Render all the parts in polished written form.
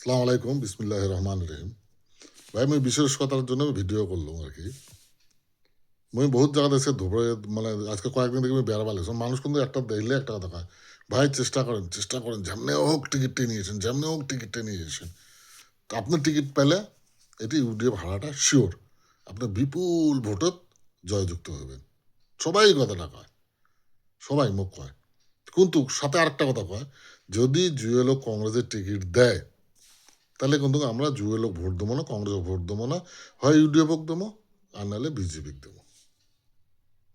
আসসালামু আলাইকুম, বিসমিল্লাহির রহমানির রহিম। ভাই আমি বিশেষ কথার জন্য আমি ভিডিও করলাম আর কি। মুই বহুত জায়গা দেখছি ধুবড়ে মানে আজকে কয়েকদিন থেকে আমি বেড়াবার লাগছি। মানুষ কিন্তু একটা দেখলে একটা কথা কয়, ভাই চেষ্টা করেন যেমনে হোক টিকিটটা নিয়েছেন, যেমনে হোক টিকিটটা নিয়ে এসেছেন। তো আপনি টিকিট পেলে এটি ইউডিএফ ভাড়াটা শিওর আপনি বিপুল ভোটত জয়যুক্ত হবেন। সবাই এই কথাটা কয়, সবাই মুখ কয়। কিন্তু সাথে আরেকটা কথা কয়, যদি জুয়েল ও কংগ্রেসের টিকিট দেয় তাহলে কিন্তু আমরা জুয়েলক ভোট দেবো না, কংগ্রেসও ভোট দেবো না, হয় ইউডিএফক দেবো আর নাহলে বিজেপিকে দেবো।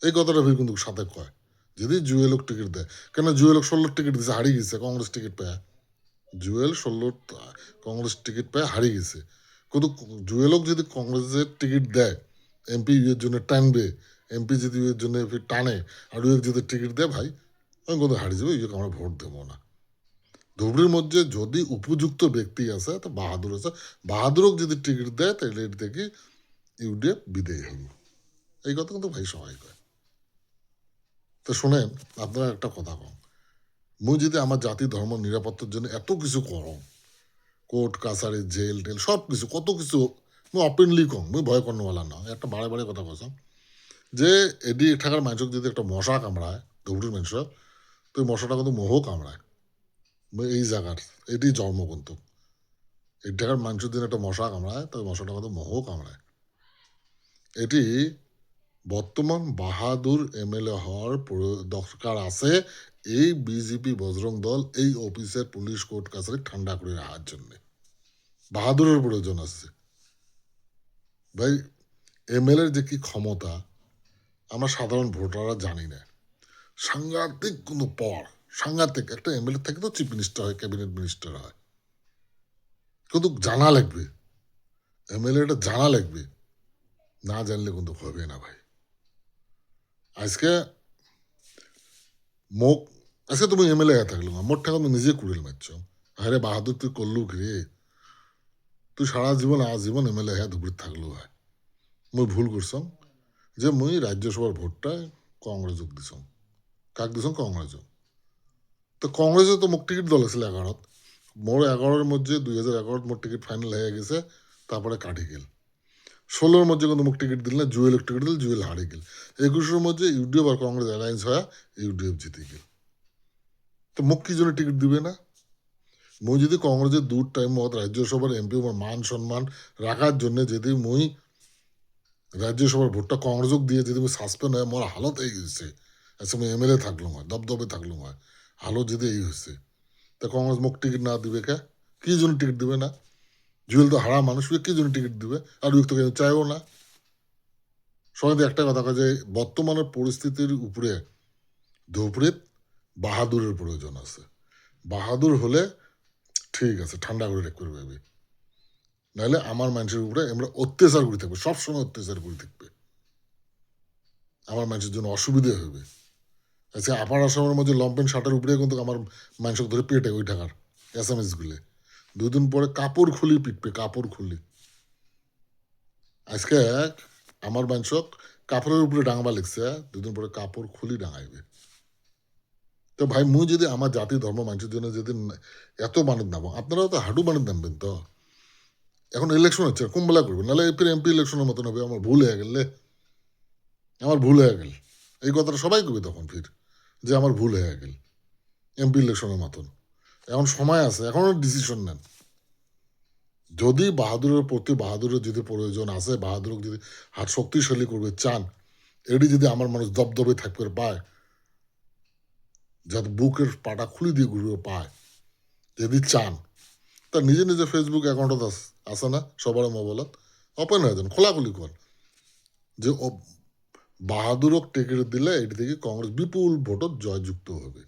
এই কথাটা ফির কিন্তু সাথে কয় যদি জুয়েলক টিকিট দেয়। কেন জুয়েলক 16 টিকিট দিছে, হারিয়ে গেছে কংগ্রেস টিকিট পায়। জুয়েল 16 কংগ্রেস টিকিট পায় হারিয়ে গেছে। কিন্তু জুয়েলক যদি কংগ্রেসের টিকিট দেয়, এমপি এর জন্য টানবে, এমপি যদি এর জন্য ফির টানে আর ইউএক যদি টিকিট দেয় ভাই, আমি কিন্তু হারিয়ে যাবো, ইউকে আমরা ভোট দেবো না। ধুবড়ির মধ্যে যদি উপযুক্ত ব্যক্তি আছে তো বাহাদুর আছে, বাহাদুরক যদি টিকিট দেয় তাহলে এর থেকে ইউডিএফ বিদায় হল। এই কথা কিন্তু ভাই সবাই কয়। তো শোনেন, আপনারা একটা কথা কম, মুই যদি আমার জাতি ধর্ম নিরাপত্তার জন্য এত কিছু করম, কোর্ট কাছারি জেল টেল সব কিছু কত কিছু মুই ওপেনলি কম, মুই ভয় করনোওয়ালা না, একটা বারে বারে কথা কইসাম যে এডি ঠাকার মানুষক যদি একটা মশা কামড়ায় ধুবড়ির মানুষ, তো ওই মশাটা কিন্তু মোহ কামড়ায় এই জায়গার, এটি জন্ম কিন্তু এই ঢাকার মানুষের দিন একটা মশা কামড়ায়, তো ওই মশাটা কিন্তু মোহ কামড়ায়। এটি বর্তমান বাহাদুর এমএলএ হওয়ার দরকার আছে, এই বিজেপি বজরং দল এই অফিসের পুলিশ কোর্ট কাছারি ঠান্ডা করে রাখার জন্য বাহাদুরের প্রয়োজন আছে। ভাই এমএলএর যে কি ক্ষমতা আমরা সাধারণ ভোটাররা জানি না। সাংঘাতিক কোনো পাওয়ার, সাংঘাতিক একটা এমএলএ থেকে তো চিফ মিনিস্টার হয়, ক্যাবিনেট মিনিস্টার হয়, কিন্তু জানা লাগবে, এমএলএটা জানা লাগবে, না জানলে কিন্তু হবে না ভাই। আজকে মোক আজকে তুমি এমএলএ হয়ে থাকলো না, মোট টাকা তুমি নিজে কুড়িল মারছ। আরে বাহাদুর তুই করলু রে, তুই সারা জীবন আজীবন এমএলএ হ্যাঁ ধুবড়ি থাকলো হয়। মুই ভুল করছম যে মুই রাজ্যসভার ভোটটা কংগ্রেস দিছম। কাক দিছম? কংগ্রেস। তো কংগ্রেসে তো মোক টিকিট দল আছিল 11ত, মোর 11-এর মধ্যে 2011 মোট টিকিট ফাইনাল হয়ে গেছে, তারপরে কাটি গেল। 16-এর মধ্যে কিন্তু মোক টিকিট দিল না, জুয়েল টিকিট দিল, জুয়েল হারিয়ে গেল। 21-এর মধ্যে ইউডিএফ আর কংগ্রেস অ্যালায়েন্স হয়, ইউডিএফ জিতে গেল। তো মোক কি জন্য টিকিট দিবে না? মুই যদি কংগ্রেসের দূর টাইম মত রাজ্যসভার এমপি আমার মান সম্মান রাখার জন্য যদি মুই রাজ্যসভার ভোটটা কংগ্রেসক দিয়ে যদি মুই সাসপেন্ড হয়, মোর হালত এই হয়েছে, আচ্ছা মুই এমএলএ থাকলো হয়, দবদবে থাকলো হয়, হালত যদি এই হয়েছে, তা কংগ্রেস মোক টিকিট না দিবে কে? কি জন্য টিকিট দিবে না? জুয়েল তো হারা মানুষ, কি জন্য টিকিট দিবে? আর উইক তো চাইও না। সবাই একটা কথা কয় যে বর্তমানের পরিস্থিতির উপরে ধুপড়ে বাহাদুরের প্রয়োজন আছে। বাহাদুর হলে ঠিক আছে, ঠান্ডা করে রেখ করবে, নাহলে আমার মানুষের উপরে আমরা অত্যাচার করে থাকবে, সবসময় অত্যাচার করে থাকবে, আমার মানুষের জন্য অসুবিধা হবে। আচ্ছা আপার আসামের মধ্যে লম্পেন শার্টের উপরে কিন্তু আমার মানুষক ধরে পেটে ওই টাকার এসএমএস গুলে 2 দিন পরে কাপড় খুলি পিটবে, কাপড় খুলি। আজকে আমার মানুষক কাপড়ের উপরে ডাঙবা লিখছে, 2 দিন পরে কাপড় খুলি ডাঙাইবে। তো ভাই মুই যদি আমার জাতি ধর্ম মানুষের জন্য যদি এত বানিয়ে নামো, আপনারাও তো হাঁটু বানিয়ে নামবেন তো। এখন ইলেকশন হচ্ছে, কুম্বলা করবেন, নাহলে এমপি ইলেকশনের মতন হবে, আমার ভুল হয়ে গেলে, আমার ভুল হয়ে গেল, এই কথাটা সবাই কবি তখন ফির যে আমার ভুল হয়ে গেল এমপি ইলেকশনের মতন। এখন সময় আছে, এখনো ডিসিশন নেন। যদি বাহাদুরের প্রতি বাহাদুরের যদি প্রয়োজন আছে, বাহাদুর যদি হাত শক্তিশালী করবে চান, এটি যদি আমার মানুষ দবদবে থাকবে পায়, যাতে বুকের পাটা খুলে দিয়ে ঘুরবে পায়, যদি চান, তা নিজে নিজে ফেসবুক অ্যাকাউন্টত আছে না সবার মোবাইলত, ওপেন হয়ে যান, খোলাখুলি কর যে বাহাদুরক টিকিট দিলে এটি থেকে কংগ্রেস বিপুল ভোটত জয়যুক্ত হবে,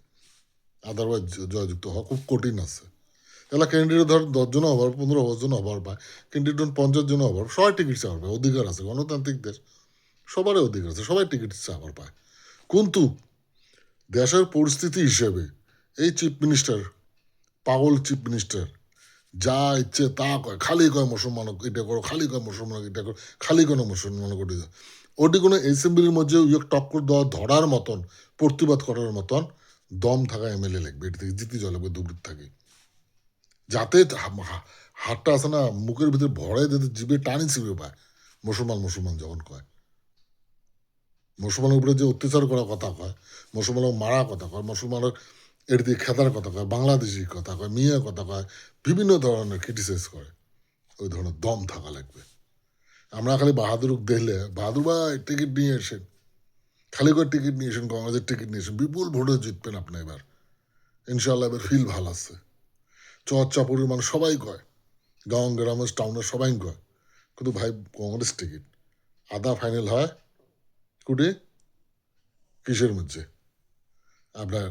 আদারওয়াইজ জয়যুক্ত হওয়া খুব কঠিন আছে। এলা ক্যান্ডিডেট ধর 10 জন হবার, 15-20 জন হবার পায়, ক্যান্ডিডেট 50 জন হবার, সবাই টিকিট চাওয়ার পায়, অধিকার আছে, গণতান্ত্রিক দেশ, সবারই অধিকার আছে, সবাই টিকিট চাওয়ার পায়। কিন্তু দেশের পরিস্থিতি হিসেবে এই চিফ মিনিস্টার, পাগল চিফ মিনিস্টার, যা ইচ্ছে তা কয়, খালি কয় মুসলমানক এটা করো, খালি কয় মুসলমানক এটা করো, খালি কোনো মুসলমানক ওটি, ওটি কোনো অ্যাসেম্বলির মধ্যে টক্কর দেওয়া ধরার মতন, প্রতিবাদ করার মতন দম থাকা এমএলএ লাগবে, এটি থেকে জিতে চলে ধুবড়ির থাকে, যাতে হাতটা আছে না মুখের ভিতরে ভরাই দিতে জিভে টানি চিপে পায় মুসলমান মুসলমান যখন কয়। মুসলমানের উপরে যে অত্যাচার করার কথা কয়, মুসলমানের মারা কথা কয়, মুসলমানের এর দিয়ে খেতার কথা কয়, বাংলাদেশি কথা কয়, মিয়া কথা কয়, বিভিন্ন ধরনের ক্রিটিসাইজ করে। ওই ধরনের দম থাকা লাগবে। আমরা খালি বাহাদুর দেখলে বাহাদুর ভাই টিকিট নিয়ে এসেন, খালি করে টিকিট নিয়ে এসেন, কংগ্রেসের টিকিট নিয়ে এসেন, বিপুল ভোটে জিতবেন আপনি এবার, ইনশাল্লাহ এবার ফিল ভালো আছে। চর চাপুরের মানুষ সবাই কয়, গাঁও গ্রামের টাউনের সবাই কয়, কিন্তু ভাই কংগ্রেস টিকিট আধা ফাইনাল হয় কুটি কিসের মধ্যে আপনার